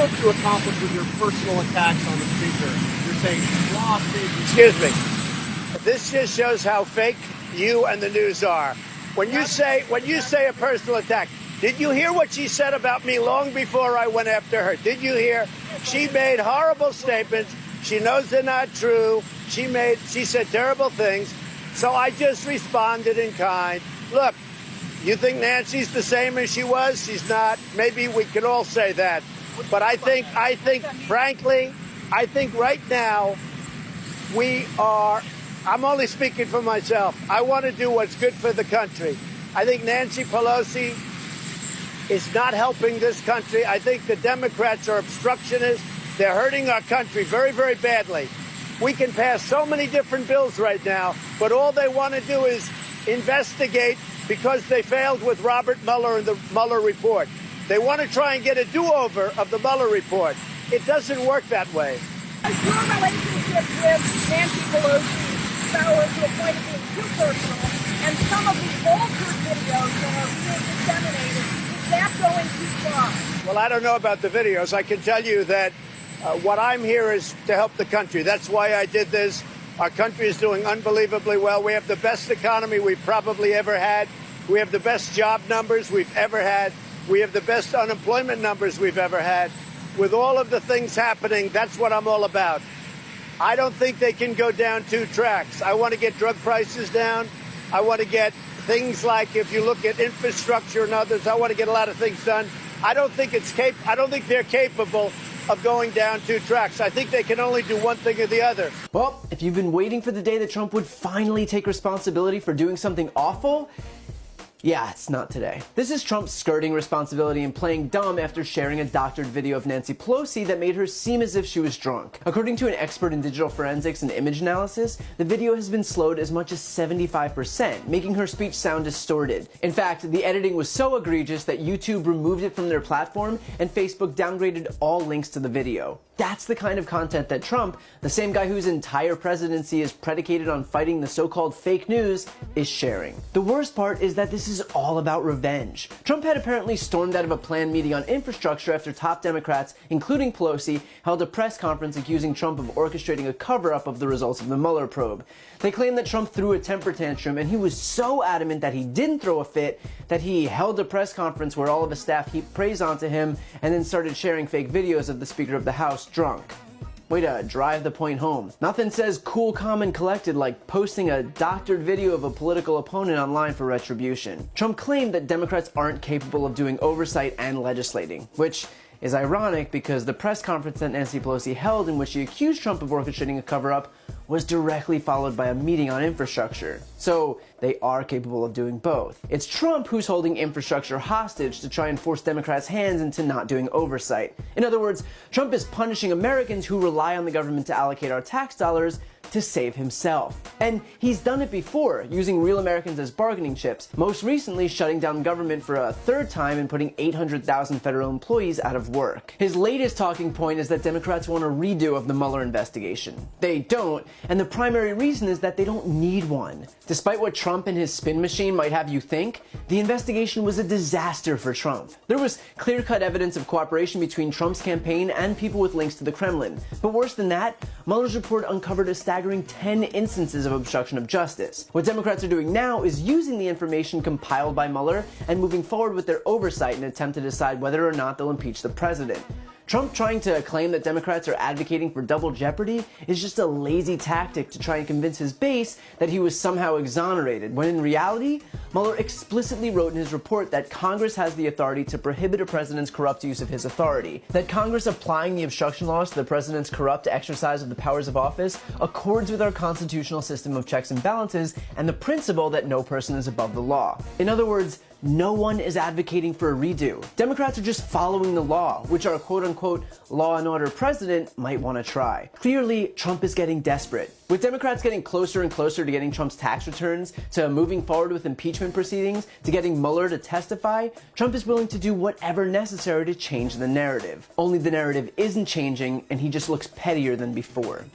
hope to accomplish with your personal attacks on the speaker? You're saying law statement. Excuse me. This just shows how fake you and the news are. When you say a personal attack, did you hear what she said about me long before I went after her? Did you hear? She made horrible statements. She knows they're not true. She said terrible things. So I just responded in kind. Look, you think Nancy's the same as she was? She's not. Maybe we could all say that. But I think, frankly, right now I'm only speaking for myself. I want to do what's good for the country. I think Nancy Pelosi is not helping this country. I think the Democrats are obstructionists. They're hurting our country very, very badly. We can pass so many different bills right now, but all they want to do is investigate because they failed with Robert Mueller and the Mueller report. They want to try and get a do-over of the Mueller report. It doesn't work that way. Is your relationship with Nancy Pelosi sour to a point of being too personal, and some of the altered videos that are being disseminated, is that going too far? Well, I don't know about the videos. I can tell you that what I'm here is to help the country. That's why I did this. Our country is doing unbelievably well. We have the best economy we've probably ever had. We have the best job numbers we've ever had. We have the best unemployment numbers we've ever had. With all of the things happening, that's what I'm all about. I don't think they can go down two tracks. I want to get drug prices down. I want to get things like, if you look at infrastructure and others, I want to get a lot of things done. I don't think they're capable of going down two tracks. I think they can only do one thing or the other. Well, if you've been waiting for the day that Trump would finally take responsibility for doing something awful, yeah, it's not today. This is Trump skirting responsibility and playing dumb after sharing a doctored video of Nancy Pelosi that made her seem as if she was drunk. According to an expert in digital forensics and image analysis, the video has been slowed as much as 75%, making her speech sound distorted. In fact, the editing was so egregious that YouTube removed it from their platform and Facebook downgraded all links to the video. That's the kind of content that Trump, the same guy whose entire presidency is predicated on fighting the so-called fake news, is sharing. The worst part is that this is all about revenge. Trump had apparently stormed out of a planned meeting on infrastructure after top Democrats, including Pelosi, held a press conference accusing Trump of orchestrating a cover-up of the results of the Mueller probe. They claimed that Trump threw a temper tantrum, and he was so adamant that he didn't throw a fit that he held a press conference where all of his staff heaped praise onto him and then started sharing fake videos of the Speaker of the House drunk. Way to drive the point home. Nothing says cool, calm, and collected like posting a doctored video of a political opponent online for retribution. Trump claimed that Democrats aren't capable of doing oversight and legislating, which is ironic because the press conference that Nancy Pelosi held in which she accused Trump of orchestrating a cover-up was directly followed by a meeting on infrastructure. So they are capable of doing both. It's Trump who's holding infrastructure hostage to try and force Democrats' hands into not doing oversight. In other words, Trump is punishing Americans who rely on the government to allocate our tax dollars to save himself. And he's done it before, using real Americans as bargaining chips, most recently shutting down government for a third time and putting 800,000 federal employees out of work. His latest talking point is that Democrats want a redo of the Mueller investigation. They don't, and the primary reason is that they don't need one. Despite what Trump and his spin machine might have you think, the investigation was a disaster for Trump. There was clear-cut evidence of cooperation between Trump's campaign and people with links to the Kremlin. But worse than that, Mueller's report uncovered a staggering 10 instances of obstruction of justice. What Democrats are doing now is using the information compiled by Mueller and moving forward with their oversight in an attempt to decide whether or not they'll impeach the president. Trump trying to claim that Democrats are advocating for double jeopardy is just a lazy tactic to try and convince his base that he was somehow exonerated, when in reality, Mueller explicitly wrote in his report that Congress has the authority to prohibit a president's corrupt use of his authority, that Congress applying the obstruction laws to the president's corrupt exercise of the powers of office accords with our constitutional system of checks and balances and the principle that no person is above the law. In other words, no one is advocating for a redo. Democrats are just following the law, which our quote-unquote law and order president might want to try. Clearly, Trump is getting desperate. With Democrats getting closer and closer to getting Trump's tax returns, to moving forward with impeachment proceedings, to getting Mueller to testify, Trump is willing to do whatever necessary to change the narrative. Only the narrative isn't changing, and he just looks pettier than before.